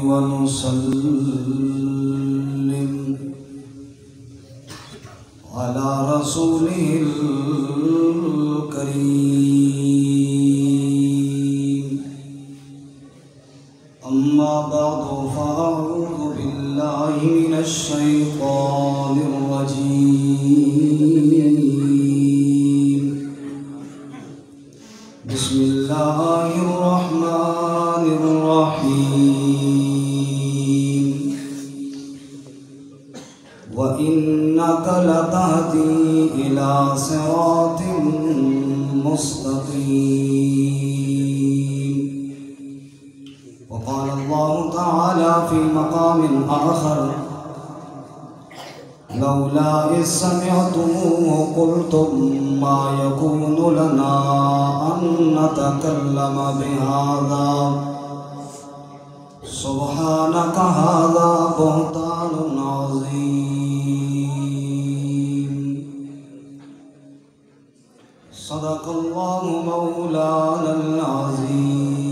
ونسلم على رسوله الكريم أما بعد فأعوذ بالله من الشيطان الرجيم بسم الله الرحمن الرحيم وإنك لتهدي إلى صراط مستقيم وقال الله تعالى في مقام آخر لولا إذ سمعتموه قلتم ما يكون لنا أن نتكلم بهذا سبحانك هذا بهتان عظيم صدق الله مولانا العظيم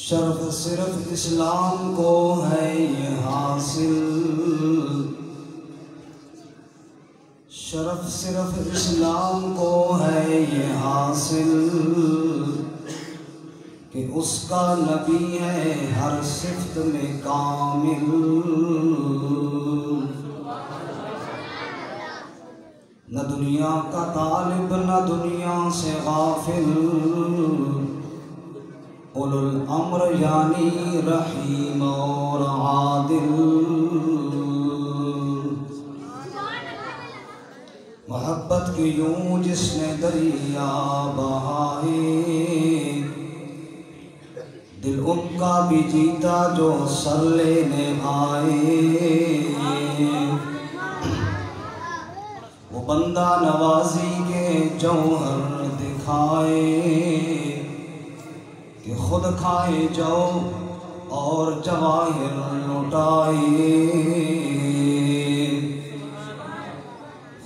شرف صرف اسلام کو ہے یہ حاصل شرف صرف اسلام کو ہے یہ حاصل کہ اس کا نبی ہے ہر صفت میں کامل نہ دنیا کا طالب نہ دنیا سے غافل اولو الامر یعنی رحیم اور عادل محبت کی یوں جس نے دریا بہائے دل ان کا بھی جیتا جو سر لینے آئے وہ بندہ نوازی کے جوہر دکھائے کہ خود کھائے جاؤ اور جواہر لٹائے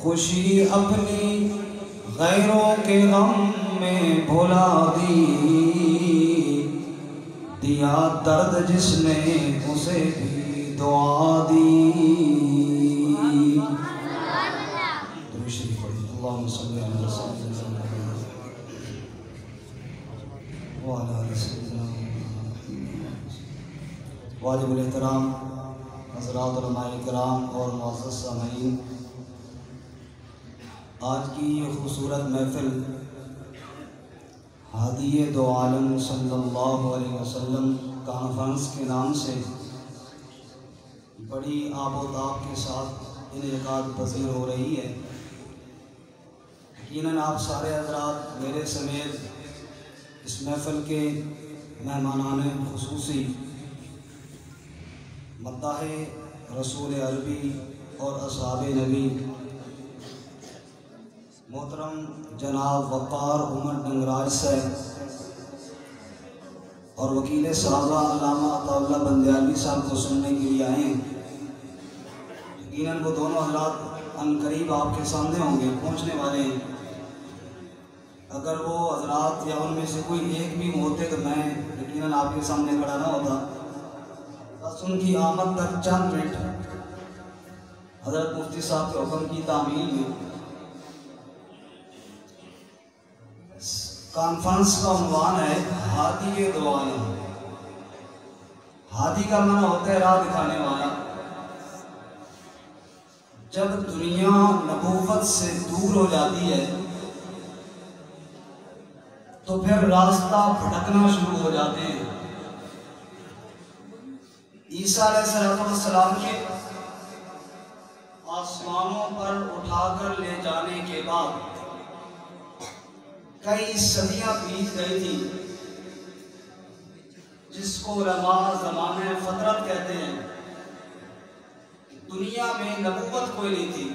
خوشی اپنی غیروں کے غم میں بھلا دی دیا درد جس نے اسے بھی دعا دی اللہم صلی اللہ علیہ وسلم واجب الاحترام حضرات علماء کرام اور معزز سامعین، آج کی یہ خوبصورت محفل ہادی دو عالم صلی اللہ علیہ وسلم کانفرنس کے نام سے بڑی آب و تاب کے ساتھ انعقاد پذیر ہو رہی ہے۔ یقیناً آپ سارے حضرات میرے سمیت اس محفل کے مہمانان خصوصی مداح رسول عربی اور اصحاب نبی محترم جناب وقار عمر ڈنگراج صاحب اور وکیل صحابہ علامہ عطا اللہ بندیالوی صاحب کو سننے کے لیے آئے ہیں۔ یقیناً وہ دونوں حضرات عنقریب آپ کے سامنے ہوں گے، پہنچنے والے ہیں۔ اگر وہ حضرات یا ان میں سے کوئی ایک بھی ہوتے تو میں یقیناً آپ کے سامنے کھڑا نہ ہوتا۔ بس ان کی آمد تک چند منٹ حضرت مفتی صاحب کے حکم کی تعمیل میں۔ کانفرنس کا عنوان ہے ہادی دو عالم۔ ہادی کا معنی ہوتا ہے راہ دکھانے والا۔ جب دنیا نبوت سے دور ہو جاتی ہے تو پھر راستہ بھٹکنا شروع ہو جاتے ہیں۔ عیسیٰ علیہ السلام کے آسمانوں پر اٹھا کر لے جانے کے بعد کئی صدیاں بیت گئی تھی، جس کو علماء زمانہ فترت کہتے ہیں۔ دنیا میں نبوت کوئی نہیں تھی۔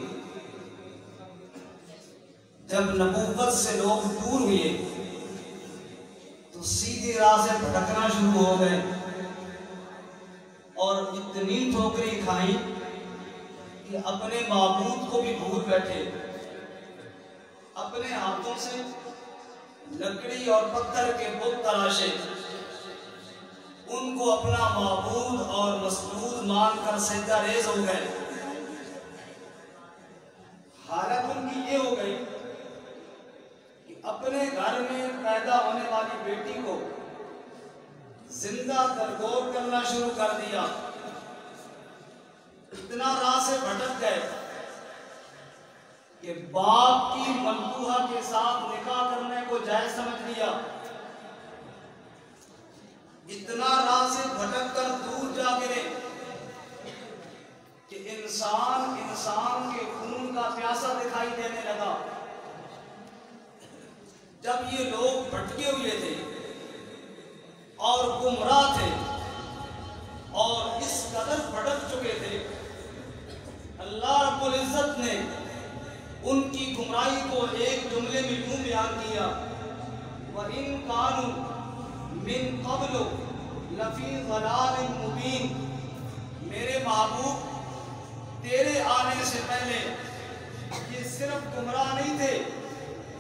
جب نبوت سے لوگ دور ہوئے تو سیدھی راہ سے بھٹکنا شروع ہو گئے اور اتنی ٹھوکریں کھائیں کہ اپنے معبود کو بھی بھول بیٹھے، اپنے ہاتھوں سے لکڑی اور پتھر کے بت تراشے، ان کو اپنا معبود اور مسجود مان کر سجدہ ریز ہو گئے۔ حالت ان کی یہ ہو گئی کہ اپنے گھر میں پیدا ہونے والی بیٹی کو زندہ درگور کرنا شروع کر دیا۔ اتنا راہ سے بھٹک گئے کہ باپ کی ملبوحہ کے ساتھ نکاح کرنے کو جائز سمجھ لیا۔ اتنا راہ سے بھٹک کر دور جا گرے کہ انسان کے خون کا پیاسا دکھائی دینے لگا۔ جب یہ لوگ بھٹکے ہوئے تھے اور گمراہ تھے اور اس قدر بھٹک چکے تھے، اللہ رب العزت نے ان کی گمراہی کو ایک جملے میں یوں بیان کیا، وَإِن كَانُوا مِن قَبْلُ لَفِي ضَلَالٍ مُبِينٍ، میرے محبوب تیرے آنے سے پہلے یہ صرف گمراہ نہیں تھے،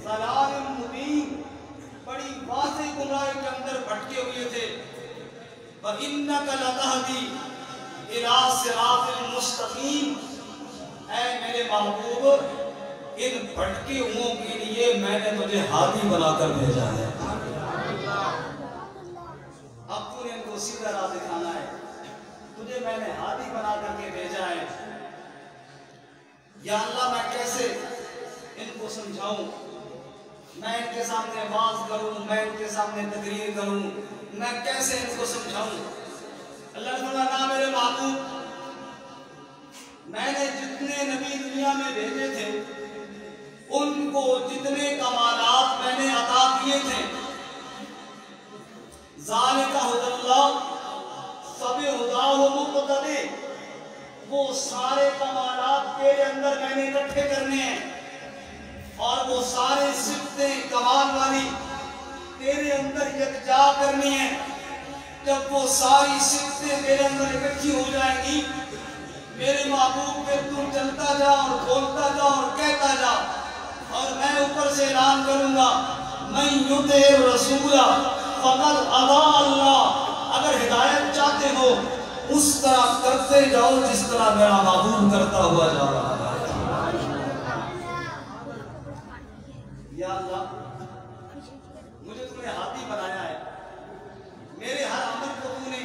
ضلال مبین، بڑی واضح گمراہی کے اندر بھٹکے ہوئے تھے۔ وَإِنَّكَ لَتَهْدِي إِلَىٰ صِرَاطٍ مُسْتَقِيمٍ، اے میرے محبوب ان بھٹکے ہوئوں کے لیے میں نے تجھے ہادی بنا کر بھیجا ہے۔ اب تو نے ان کو سیدھا راہ دکھانا ہے، تجھے میں نے ہادی بنا کر کے بھیجا ہے۔ یا اللہ میں کیسے ان کو سمجھاؤں، میں ان کے سامنے واعظ کروں، میں ان کے سامنے تقریر کروں، میں کیسے ان کو سمجھاؤں؟ اللہ نے فرمایا میرے محبوب میں نے جتنے نبی دنیا میں بھیجے تھے ان کو جتنے کمالات میں نے عطا کیے تھے، ذالک ھدی اللہ فبھداہ مقتدی، وہ سارے کمالات تیرے اندر میں نے اکٹھے کرنے ہیں، اور وہ سارے صفتیں کمال والی تیرے اندر یکجا کرنی ہیں۔ جب وہ ساری صفتیں تیرے اندر اکٹھی ہو جائیں گی، میرے محبوب پہ تم چلتا جا اور بولتا جا اور کہتا جا، اور میں اوپر سے اعلان کروں گا من یطع الرسول فقد اطاع اللہ، اگر ہدایت چاہتے ہو اس طرح کرتے جاؤ جس طرح میرا محبوب کرتا ہوا جا رہا ہے۔ یا اللہ مجھے تم نے ہادی بنایا ہے، میرے ہر عمل کو تم نے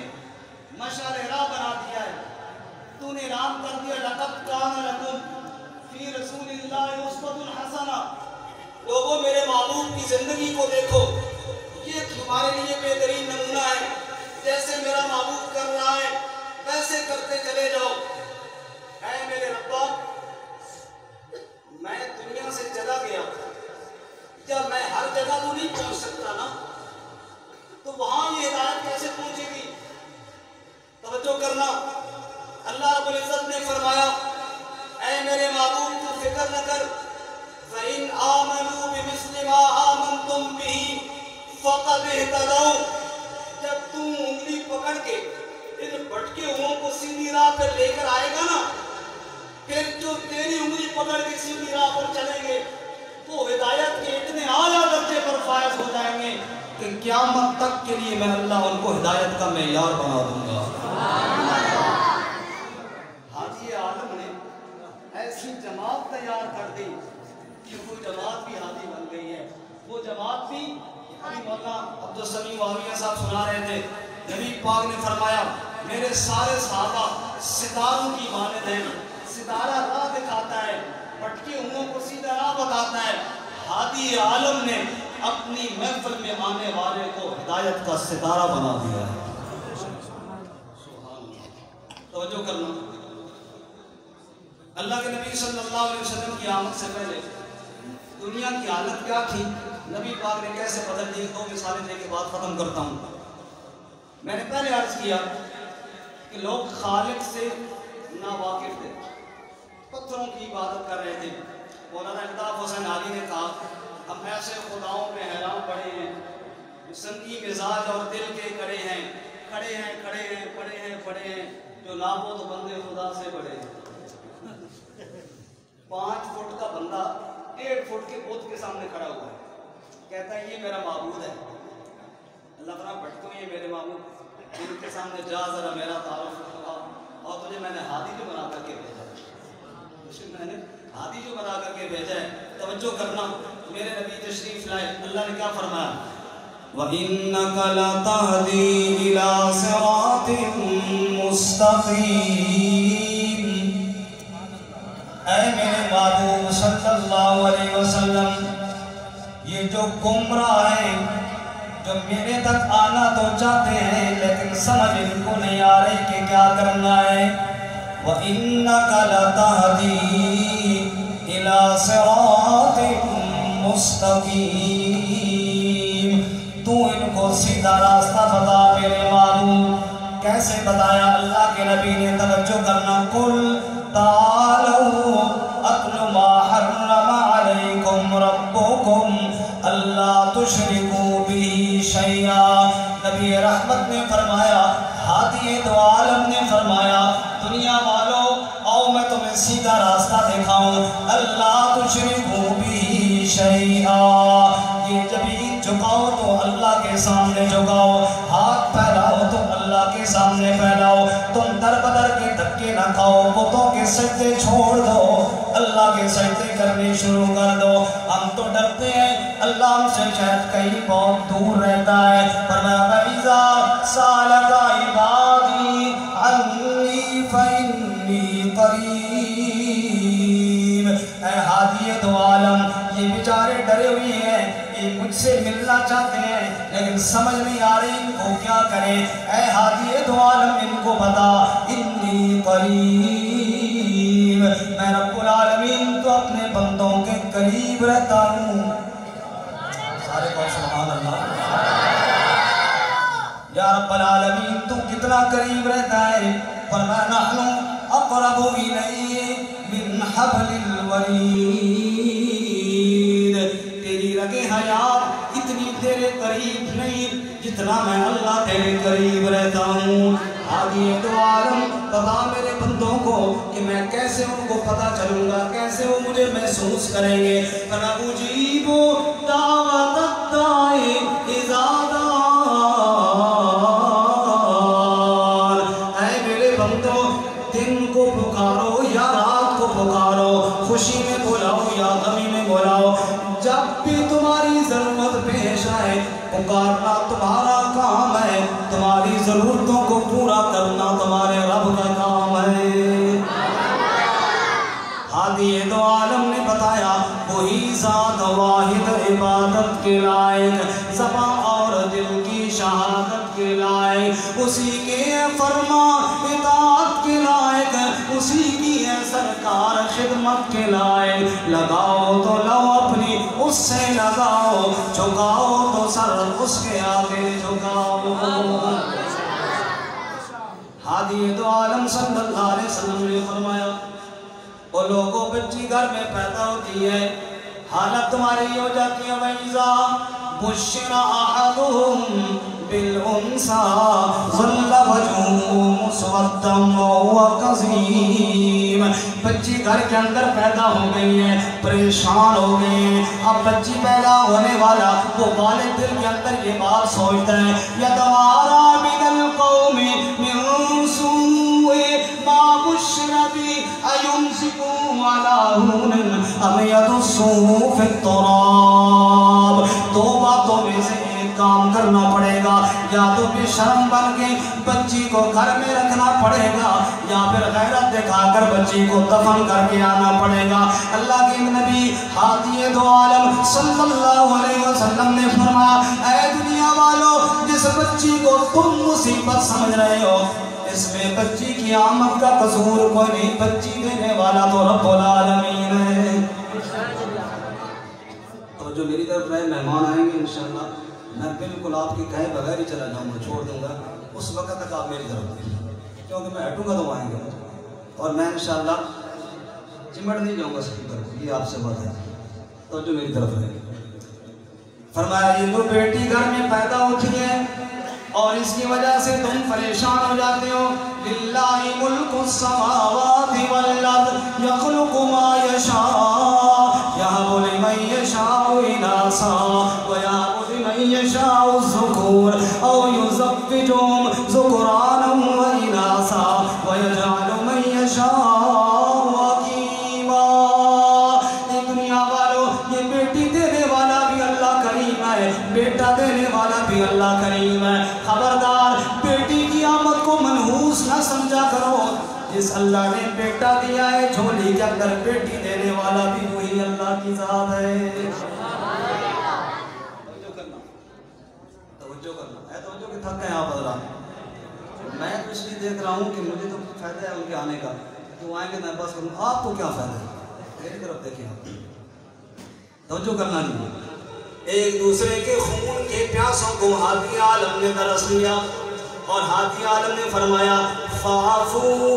مشعل راہ بنا دیا ہے، تو نے اعلان کر دیا لقد کان لکم فی رسول اللہ اسوۃ حسنہ، لوگوں میرے محبوب کی زندگی کو دیکھو، یہ تمہارے لیے بہترین نمونہ ہے، جیسے میرا محبوب کر رہا ہے ویسے کرتے چلے جاؤ۔ اے میرے ربا میں دنیا سے چلا گیا، جب میں ہر جگہ تو نہیں پہنچ سکتا نا، تو وہاں یہ ہدایت کیسے پہنچے گی؟ توجہ کرنا، اللہ رب العزت نے فرمایا اے میرے محبوب تو فکر نہ کر، فَإِنْ آمَنُوا بِمِثْلِ مَا آمَنْتُمْ بِهِ فَقَدِ اهْتَدَوْا، جب تم انگلی پکڑ کے ان بھٹکے ہوئوں کو سیدھی راہ پر لے کر آئے گا نا، پھر جو تیری انگلی پکڑ کے سیدھی راہ پر چلیں گے وہ ہدایت کے اتنے اعلیٰ درجے پر فائز ہو جائیں گے کہ قیامت تک کے لیے میں اللہ ان کو ہدایت کا معیار بنا دوں گا۔ حاجی عالم نے ایسی جماعت تیار کر دی کہ وہ جماعت بھی حاجی بن گئی ہے۔ وہ جماعت بھی ابھی مولانا عبدالسمیع معاویہ صاحب سنا رہے تھے، نبی پاک نے فرمایا میرے سارے صحابہ ستاروں کی مانند ہیں، ستارہ راہ دکھاتا ہے، بھٹکے ہوئوں کو سیدھا راہ بتاتا ہے۔ ہادی عالم نے اپنی محفل میں آنے والے کو ہدایت کا ستارہ بنا دیا ہے۔ توجہ کرنا، اللہ کے نبی صلی اللہ علیہ وسلم کی آمد سے پہلے دنیا کی حالت کیا تھی، نبی پاک نے کیسے بدل دی، دو مثالیں دے کے بعد ختم کرتا ہوں۔ میں نے پہلے عرض کیا کہ لوگ خالق سے ناواقف تھے، پتھروں کی عبادت کر رہے تھے۔ مولانا الطاف حسین علی نے کہا ہم ایسے خداؤں پہ حیران پڑے ہیں جو سنگی مزاج اور دل کے کڑے ہیں، کھڑے ہیں کھڑے ہیں پڑے ہیں پڑے ہیں، جو نابود بندے خدا سے بڑے ہیں۔ 5 فٹ کا بندہ 1.5 فٹ کے بت کے سامنے کھڑا ہوا ہے، کہتا ہے یہ میرا معبود ہے. اللہ تعالیٰ بھٹکو یہ میرے معبود، ان کے سامنے جا ذرا میرا تعارف کرا، اور تجھے میں نے ہادی جو بنا کر کے بھیجا ہے، میں نے ہادی جو بنا کر کے بھیجا ہے. توجہ کرنا، میرے نبی تشریف لائے، اللہ نے کیا فرمایا؟ وَإِنَّكَ لَتَهْدِي إِلَىٰ صِرَاطٍ مُسْتَقِيمٍ. اے میرے محبوب صلی اللہ علیہ وسلم، یہ جو گمراہ ہیں، جو میرے تک آنا تو چاہتے ہیں لیکن سمجھ ان کو نہیں آ رہی کہ کیا کرنا ہے. وَإِنَّكَ لَتَهْدِي إِلَىٰ صِرَاطٍ مُسْتَقِيمٍ. تو ان کو سیدھا راستہ بتا میرے محبوب. کیسے بتایا اللہ کے نبی نے؟ توجہ کرنا. قُلْ تَعَالَوْا أَتْلُ مَا حَرَّمَ عَلَيْكُمْ رَبُّكُمْ أَلَّا تُشْرِكُوا بِهِ شَيْئًا. نبی رحمت نے فرمایا، ہادی دو عالم نے فرمایا، دنیا والوں آؤ میں تمہیں سیدھا راستہ دکھاؤں. اللہ تشرکوا بہ شیئا. یہ جب عید جھکاؤ تو اللہ کے سامنے جھکاؤ، ہاتھ پھیلاؤ تو اللہ کے سامنے پھیلاؤ. تم در بدر کے دھکے نہ کھاؤ، بتوں کے سجدے چھوڑ دو، اللہ کے سجدے کرنے شروع کر دو. ہم تو ڈرتے ہیں اللہ ہم سے شاید کہیں بہت دور رہتا ہے. فرمایا وَإِذَا سَأَلَكَ عِبَادِي عَنِّي فَإِنِّي قَرِيبٌ. اے ہادی دو عالم، یہ بیچارے ڈرے ہوئے ہیں، یہ مجھ سے ملنا چاہتے ہیں لیکن سمجھ نہیں آ رہی ان کو کیا کریں. اے ہادی دو عالم ان کو بتا، انی قریب، میں رب العالمین تو اپنے بندوں کے قریب رہتا ہوں. سارے کو سبحان اللہ. یا رب العالمین تو کتنا قریب رہتا ہے. فرمایا نحن اقرب الیہ من حبل الورید. تیری رگ حیات اتنی تیرے قریب نہیں جتنا میں اللہ تیرے قریب رہتا ہوں. ہادی دو عالم بتا میرے بندوں کو کہ میں کیسے ان کو پتہ چلوں گا، کیسے وہ مجھے محسوس کریں گے. فَنَأُجِيبُ دَعْوَةَ الدَّاعِ إِذَا دَعَانِ. اے میرے بندوں، دن کو پکارو یا رات کو پکارو، خوشی میں بلاؤ یا غمی میں بلاؤ، جب بھی تمہاری ضرورت پیش آئے پکارنا تمہارا کام ہے. تمہاری ضرورتوں کو پورا کرنا تمہارے رب کا کام ہے. ہادی دو عالم نے بتایا وہی ذات واحد عبادت کے لائق، زبان اور دل کی شہادت کے لائق، اسی کے فرما اطاعت کے لائق، اسی کی ہے سرکار خدمت کے لائق. لگاؤ تو لو اپنی اس سے لگاؤ، جھکاؤ تو سر اس کے آگے جھکاؤ. ہادی دو عالم صلی اللہ علیہ وسلم نے فرمایا وہ لوگوں بچی گھر میں پیدا ہوتی ہے، حالت تمہاری ہو جاتی ہے. وَإِذَا بُشِّرَ أَحَدُهُمْ بِالْأُنْثَىٰ ظَلَّ وَجْهُهُ مُسْوَدًّا وَهُوَ كَظِيمٌ. بچی گھر کے اندر پیدا ہو گئی ہے، پریشان ہو گئی ہے. اب بچی پیدا ہونے والا وہ والد دل کے اندر یہ بات سوچتا ہے يَتَوَارَىٰ مِنَ الْقَوْمِ مِن سُوءِ مَا بُشِّرَ بِهِ أَيُمْسِكُهُ عَلَىٰ هُنٍ أَمْ يَدُسُّهُ فِي التُّرَابِ. دو باتوں میں سے ایک کام کرنا پڑے گا، یا تو بے شرم بن کے بچی کو گھر میں رکھنا پڑے گا، یا پھر غیرت دکھا کر بچی کو دفن کر کے آنا پڑے گا. اللہ کے نبی ہادی دو عالم صلی اللہ علیہ وسلم نے فرمایا اے دنیا والوں، جس بچی کو تم مصیبت سمجھ رہے ہو اس میں بچی کی آمد کا قصور کوئی نہیں، بچی دینے والا تو رب العالمین ہے. تو جو میری طرف نئے مہمان آئیں گے انشاءاللہ میں بالکل آپ کی کہے بغیر ہی چلا جاؤں گا، چھوڑ دوں گا. اس وقت تک آپ میری طرف دیں، کیونکہ میں ہٹوں گا تو آئیں گے اور میں انشاءاللہ چمٹ نہیں جاؤں گا سپیکر کو. یہ آپ سے بات ہے، تو جو میری طرف رہے. فرمایا یہ تو بیٹی گھر میں پیدا ہوتی ہے اور اس کی وجہ سے تم پریشان ہو جاتے ہو. للہ ملک السماوات والارض یخلق ما یشاء یہب لمن من يشاء إناثا ويهب لمن يشاء الذكور أو يزوجهم ذكرانا وإناثا ويجعل من يشاء عقيما. دنیا والوں یہ بیٹی دینے والا بھی اللہ کریم ہے، بیٹا دینے والا بھی اللہ کریم ہے. خبردار بیٹی کی آمد کو منحوس نہ سمجھا کرو. جس اللہ نے بیٹا دیا ہے جھولی کے اندر بیٹی دینے والا بھی وہی اللہ کی ذات ہے. توجہ کرنا ہے، توجہ کہ تھک گئے آپ حضرات. میں تو اس لیے دیکھ رہا ہوں کہ مجھے تو فائدہ ہے ان کے آنے کا، تو آئیں گے میں بس کروں. آپ کو کیا فائدہ ہے؟ میری طرف دیکھیں آپ. توجہ کرنا نہیں. ایک دوسرے کے خون کے پیاسوں کو ہادی عالم نے درس لیا اور ہادی عالم نے فرمایا فَعَفُوا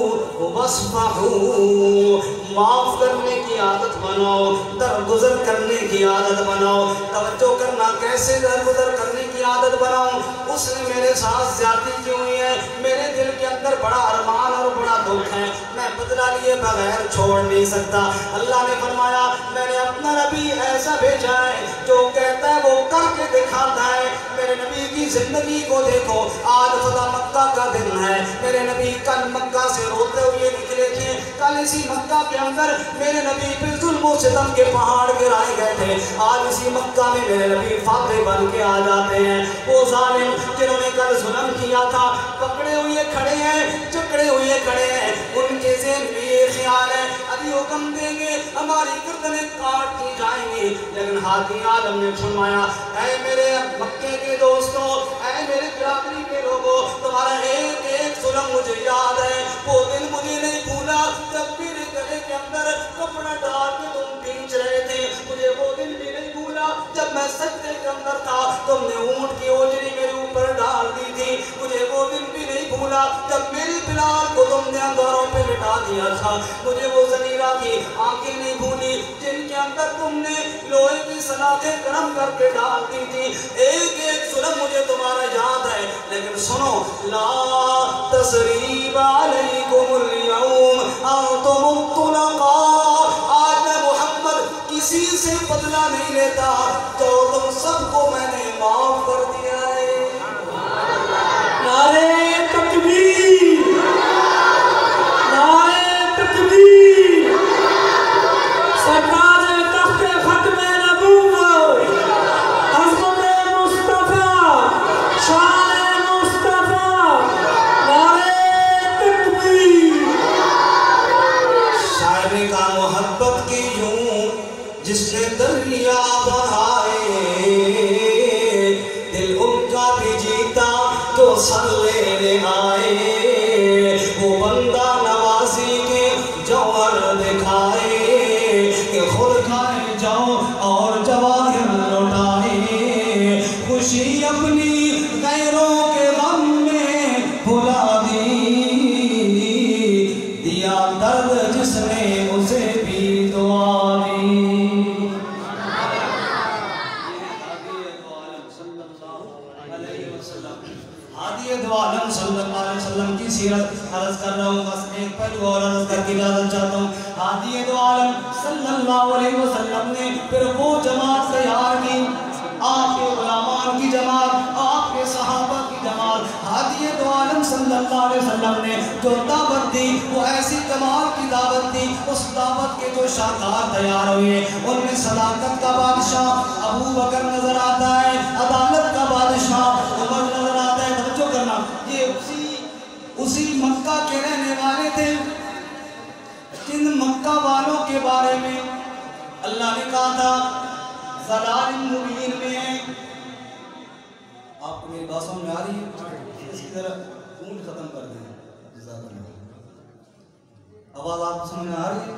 وَاصْفَحُوا، معاف کرنے کی عادت بناؤ، درگزر کرنے کی عادت بناؤ. توجہ کرنا کیسے درگزر کرنے کی عادت بناؤں؟ اس نے میرے ساتھ زیادتی کی ہوئی ہے، میرے دل کے اندر بڑا ارمان اور بڑا دکھ ہے، میں بدلہ لیے بغیر چھوڑ نہیں سکتا. اللہ نے فرمایا میں نے اپنا نبی ایسا بھیجا ہے جو کہتا ہے وہ کر کے دکھاتا ہے. میرے نبی کی زندگی کو دیکھو. آج فتح مکہ کا دن ہے. میرے نبی کل مکہ سے روتے ہوئے نکلے تھے. کل اسی مکہ کے اندر میرے نبی پہ ظلم و ستم کے پہاڑ گرائے گئے تھے. آج اسی مکہ میں میرے نبی فاتح بن کے آ جاتے ہیں. وہ ظالم جنہوں نے کل ظلم کیا تھا پکڑے ہوئے کھڑے ہیں، جکڑے ہوئے کھڑے ہیں. ان کے ذہن میں یہ خیال ہے ابھی حکم دیں گے ہماری گردنیں کاٹ دی جائیں گی. لیکن ہادی عالم نے فرمایا اے میرے مکے کے دوستوں، اے میرے برادری کے لوگوں، تمہارا ایک ایک ظلم مجھے یاد ہے. وہ دن مجھے نہیں بھولا جب میرے گلے کے اندر کپڑا ڈال کے تم کھینچ رہے تھے. مجھے وہ دن بھی نہیں بھولا جب میں سجدے کے اندر تھا تم نے اونٹ کی اوجری میرے اوپر ڈال دی تھی. مجھے وہ دن بھی نہیں بھولا جب میری بلال کو تم نے انگاروں پہ لٹا دیا تھا. مجھے وہ زنیرہ کی آنکھیں نہیں بھولی جن کے اندر تم نے لوہے کی سلاخیں گرم کر کے ڈال دی تھی. ایک ایک ظلم مجھے تمہارا یاد ہے. لیکن سنو، لا تثریب علیکم اليوم انتم الطلقاء، آج میں محمد کسی سے بدلہ نہیں لیتا، تو تم سب کو میں نے معاف کر دیا ہے. نعرہ تکبیر، نعرہ تکبیر. سرتاج تخت ختم نبوت عظمت مصطفیٰ، شان مصطفیٰ، نعرہ تکبیر. شاعر کا محبت کی یوں جس نے دریا بہائے، دل ان کا بھی جیتا تو سر لینے آئے. وہ بندہ نوازی کے جوہر دکھائے کہ خود کھائے جاؤ اور جواہر لوٹائے. خوشی اپنی غیروں کے غم میں بھلا دی، دیا درد جس نے اسے بھی دعا دی. ہادی دو عالم صلی اللہ علیہ وسلم کی سیرت عرض کر رہا ہوں. بس ایک پہلو اور عرض کر کے اجازت چاہتا ہوں. ہادی دو عالم صلی اللہ علیہ وسلم نے پھر وہ جماعت تیار کی، آپ کے غلامان کی جماعت، آپ کے صحابہ کی جماعت. ہادی دو عالم صلی اللہ علیہ وسلم نے جو دعوت دی وہ ایسی کمال کی دعوت دی. اس دعوت کے جو شاہکار تیار ہوئے ان میں صداقت کا بادشاہ ابو بکر نظر آتا ہے، عدالت کا بادشاہ عمر نظر آتا ہے. توجہ کرنا، یہ اسی مکہ کے رہنے والے تھے جن مکہ والوں کے بارے میں اللہ نے کہا تھا ضلال مبین میں ہیں. آپ کو میری بات سمجھ میں آ رہی ہے؟ اس کی ذرا اونٹ ختم کر دیں. آواز آپ کو سمجھ میں آ رہی ہے؟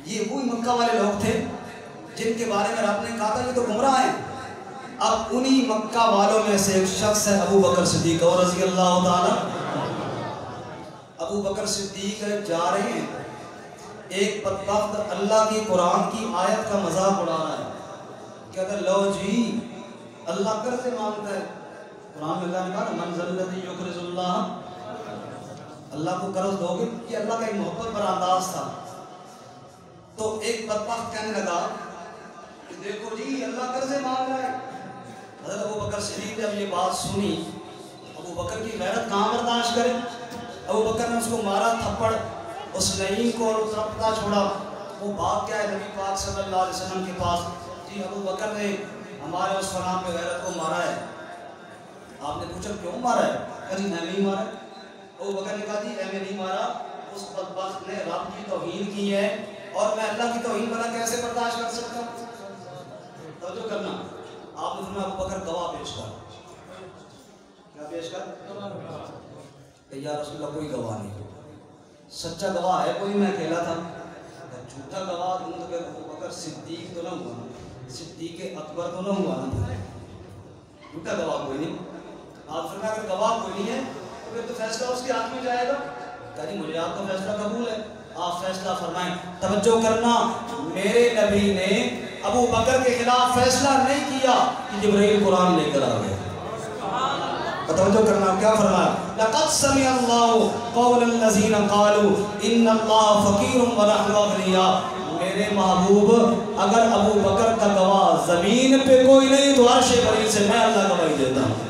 یہ وہی مکہ والے لوگ تھے جن کے بارے میں آپ نے کہا تھا یہ تو گمراہ ہیں. اب انہی مکہ والوں میں سے ایک شخص ہے ابو بکر صدیق اور رضی اللہ تعالی. ابو بکر صدیق جا رہے ہیں، ایک بدبخت اللہ کی قرآن کی آیت کا مذاق اڑا رہا ہے. کہتا ہے لو جی اللہ قرض مانگتا ہے. قرآن میں اللہ نے کہا من ذا الذی یقرض اللہ، اللہ کو قرض دو گے. یہ اللہ کا ایک محبت پر انداز تھا. تو ایک بدبخت کہنے لگا دیکھو جی اللہ قرضے مانگ رہا ہے. حضرت ابو بکر صدیق نے اب یہ بات سنی. ابو بکر کی غیرت کہاں برداشت کرے. ابو بکر نے اس کو مارا تھپڑ, اس نعیم کو اور تڑپتا چھوڑا. وہ بھاگ گیا ہے نبی پاک صلی اللہ علیہ وسلم کے پاس. جی ابو بکر نے ہمارے اس فلاں پہ غیرت کو مارا ہے. آپ نے پوچھا کیوں مارا ہے؟ کہا جی میں نہیں مارا. ابو بکر نے کہا جی میں نہیں مارا, اس بدبخت نے رب کی توہین کی ہے اور میں اللہ کی توہین بنا کیسے برداشت کر سکتا ہوں. توجہ کرنا, آپ نے فرمایا ابو بکر گواہ پیش کر. کیا پیش کر؟ کہ یا رسول اللہ کوئی گواہ نہیں. سچا گواہ ہے کوئی؟ میں اکیلا تھا. جھوٹا گواہ دوں تو پھر ابو بکر صدیق تو نہ ہوا نا, صدیق اکبر تو نہ ہوا نا. جھوٹا گواہ کوئی نہیں. آپ فرمایا اگر گواہ کوئی نہیں ہے تو پھر تو فیصلہ اس کے ہاتھ میں جائے گا. کہا جی مجھے آپ کا فیصلہ قبول ہے, آپ فیصلہ فرمائیں. توجہ کرنا, میرے نبی نے ابو بکر کے خلاف فیصلہ نہیں کیا کہ جبرائیل قرآن لے کر آ گئے. توجہ کرنا, کیا فرمایا؟ لقد سمع اللہ قول الذین قالوا ان اللہ فقیر ونحن اغنیاء. میرے محبوب اگر ابو بکر کا گواہ زمین پہ کوئی نہیں تو عرش بری سے میں اللہ گواہی دیتا ہوں.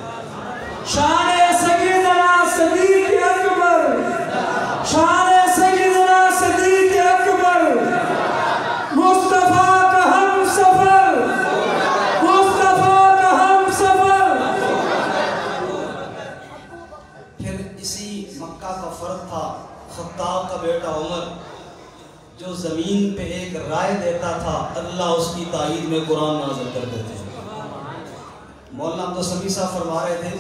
شان سیدنا صدیق اکبر, شان سیدنا صدیق اکبر, مصطفیٰ کا ہم سفر, مصطفیٰ کا ہم سفر. پھر اسی مکہ کا فرد تھا خطاب کا بیٹا عمر, جو زمین پہ ایک رائے دیتا تھا اللہ اس کی تائید میں قرآن نازل کر دیتے. مولانا عبد السمیع صاحب فرما رہے تھے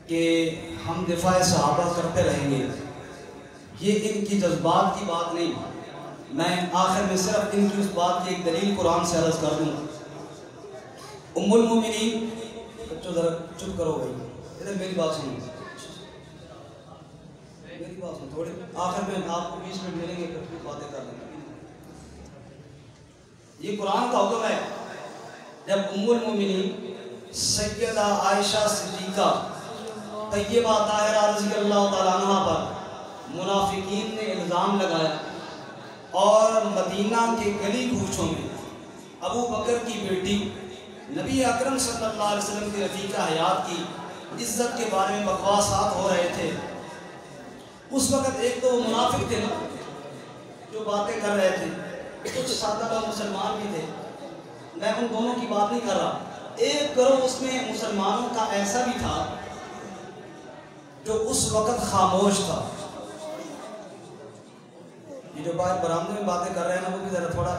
کہ ہم دفاع صحابہ کرتے رہیں گے, یہ ان کی جذبات کی بات نہیں. میں آخر میں صرف ان کی اس بات کی ایک دلیل قرآن سے عرض کر دوں. ام المومنین, بچوں ذرا چپ کرو بھائی, ادھر میری بات سنو, میری بات سنو تھوڑی. آخر میں آپ کو 20 منٹ ملیں گے پھر باتیں کر لیں گے. یہ قرآن کا حکم ہے. جب ام المومنین سیدہ عائشہ صدیقہ طیبہ طاہرہ رضی اللہ تعالیٰ عنہ پر منافقین نے الزام لگایا اور مدینہ کے گلی کوچوں میں ابو بکر کی بیٹی نبی اکرم صلی اللہ علیہ وسلم کی رفیقہ حیات کی عزت کے بارے میں بکواسات ہو رہے تھے. اس وقت ایک تو وہ منافق تھے نا جو باتیں کر رہے تھے, کچھ سادہ لوگ مسلمان بھی تھے. میں ان دونوں کی بات نہیں کر رہا. ایک گروہ اس میں مسلمانوں کا ایسا بھی تھا جو اس وقت خاموش تھا. یہ جو باہر برآمدے میں باتیں کر رہے ہیں نا, وہ بھی ذرا تھوڑا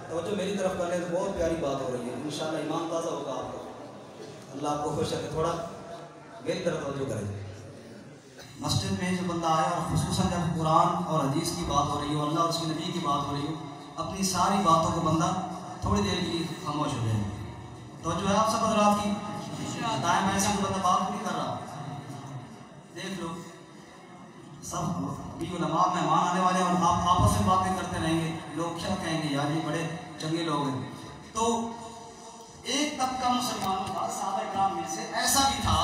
توجہ میری طرف کر لیں تو بہت پیاری بات ہو رہی ہے. انشاءاللہ ایمان تازہ ہوگا آپ کو, اللہ آپ کو خوش رکھے. تھوڑا میری طرف توجہ کریں. مسجد میں جو بندہ آیا اور خصوصاً جب قرآن اور حدیث کی بات ہو رہی ہو, اللہ اور اس کے نبی کی بات ہو رہی ہو, اپنی ساری باتوں کو بندہ تھوڑی دیر کے لیے خاموش ہو جائے. توجہ ہے آپ سب حضرات کی؟ ٹائم ایسے کہ بندہ بات نہیں کر رہا. دیکھ لو سب بھی علماء مہمان آنے والے ہیں اور آپ آپس میں باتیں کرتے رہیں گے. لوگ کیا کہیں گے, یار یہ بڑے چنگے لوگ ہیں. تو ایک طبقہ مسلمانوں کا صحابہ کرام میں سے ایسا بھی تھا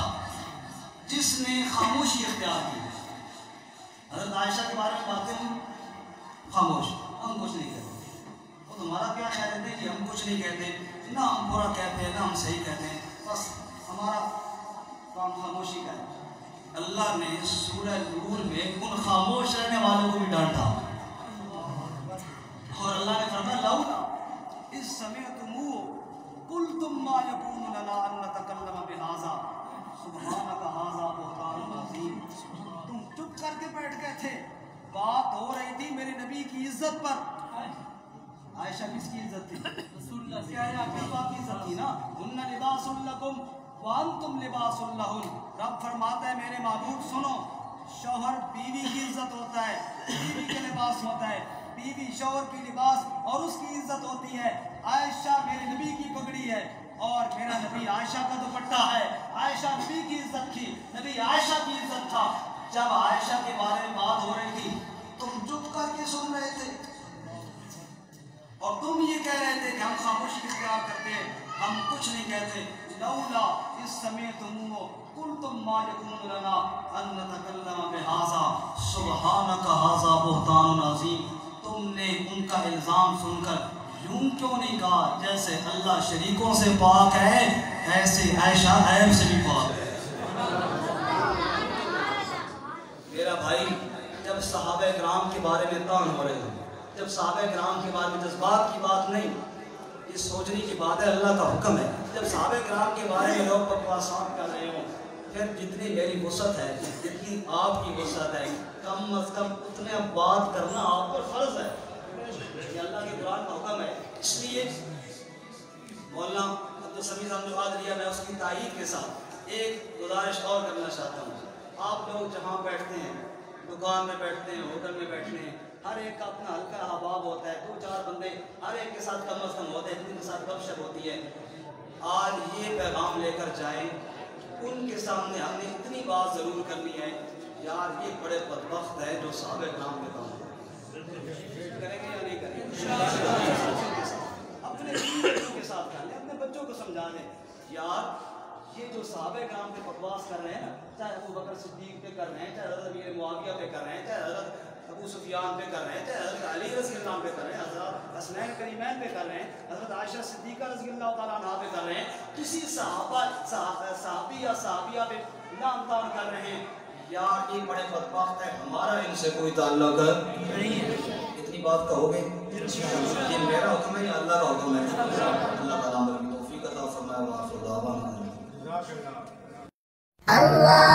جس نے خاموشی اختیار کی. حضرت عائشہ کے بارے میں باتیں خاموش, ہم کچھ نہیں کہتے. وہ تمہارا کیا خیال ہے کہ ہم کچھ نہیں کہتے, نہ ہم برا کہتے ہیں نہ ہم صحیح کہتے ہیں, بس ہمارا کام خاموشی کا ہے. اللہ نے سورہ نور میں ان خاموش رہنے والوں کو بھی ڈانٹا اور اللہ نے فرمایا لولا اذ سمعتموہ قلتم ما یکون لنا ان نتکلم بہذا سبحانک ھذا بہتان عظیم. تم چپ کر کے بیٹھ گئے تھے, بات ہو رہی تھی میرے نبی کی عزت پر. عائشہ کس کی عزت تھی؟ رسول اللہ سے. آپ کی عزت تھی نا. ہن لباس لکم وانتم لباس لہن. رب فرماتا ہے میرے معبود سنو, شوہر بیوی کی عزت ہوتا ہے, بیوی کے لباس ہوتا ہے, بیوی شوہر کی لباس اور اس کی عزت ہوتی ہے. عائشہ میرے نبی کی پگڑی ہے اور میرا نبی عائشہ کا دوپٹہ ہے. عائشہ نبی کی عزت تھی, نبی عائشہ کی عزت تھا. جب عائشہ کے بارے میں بات ہو رہی تھی تم چپ کر کے سن رہے تھے اور تم یہ کہہ رہے تھے کہ ہم خاموشی اختیار کرتے ہیں, ہم کچھ نہیں کہتے. لولا اذ سمعتموہ قلتم ما یکون لنا ان نتکلم بہذا سبحانک ھذا بہتان عظیم. تم نے ان کا الزام سن کر یوں کیوں نہیں کہا جیسے اللہ شریکوں سے پاک ہے ایسے عائشہ عیب سے بھی پاک ہے؟ میرا بھائی، جب صحابہ کرام کے بارے میں تان ہو رہے ہیں، جب صحابہ کرام کے بارے میں جذبات کی بات نہیں، یہ سوچنے کی بات ہے، اللہ کا حکم ہے، جب صحابہ کرام کے بارے میں لوگ بکواسات کر رہے ہوں، پھر جتنی میری وسعت ہے، جتنی آپ کی وسعت ہے، کم از کم اتنے بات کرنا آپ پر فرض ہے، یہ اللہ کے قرآن کا حکم ہے۔ اس لیے مولانا عبدالسمیع صاحب جو بات لیا، میں اس کی تائید کے ساتھ ایک گزارش اور کرنا چاہتا ہوں۔ آپ لوگ جہاں بیٹھتے ہیں، دکان میں بیٹھتے ہیں، ہوٹل میں بیٹھتے ہیں، ہر ایک کا اپنا ہلکا احباب ہوتا ہے، 2-4 بندے ہر ایک کے ساتھ کم از کم ہوتے ہیں، جن کے ساتھ گپ شپ ہوتی ہے۔ آج یہ پیغام لے کر جائیں، ان کے سامنے ہم نے اتنی بات ضرور کرنی ہے، یار یہ بڑے بدبخت ہیں جو صحابہ کرام کے کام کریں گے یا نہیں کریں گے؟ اپنے بچوں کے ساتھ کر لیں، اپنے بچوں کو سمجھا دیں، یار یہ جو صحابہ کرام پہ بکواس کر رہے ہیں نا، چاہے ابو بکر صدیق پہ کر رہے ہیں، چاہے حضرت امیر معاویہ پہ کر رہے ہیں، چاہے حضرت ابو سفیان پہ کر رہے ہیں، چاہے حضرت علی رضی اللہ عنہ پہ کر رہے ہیں، حضرت حسنین کریمین پہ کر رہے ہیں، حضرت عائشہ صدیقہ رضی اللہ تعالیٰ عنہ پہ کر رہے ہیں، کسی صحابی یا صحابیہ پہ لعن طعن کر رہے ہیں، یار یہ بڑے بدبخت ہیں، ہمارا ان سے کوئی تعلق نہیں ہے۔ اتنی بات کہو گے؟ یہ میرا حکم ہے یا اللہ کا حکم ہے؟ اللہ تعالیٰ ہمیں توفیق عطا فرمائے۔ وآخر دعوانا اللہ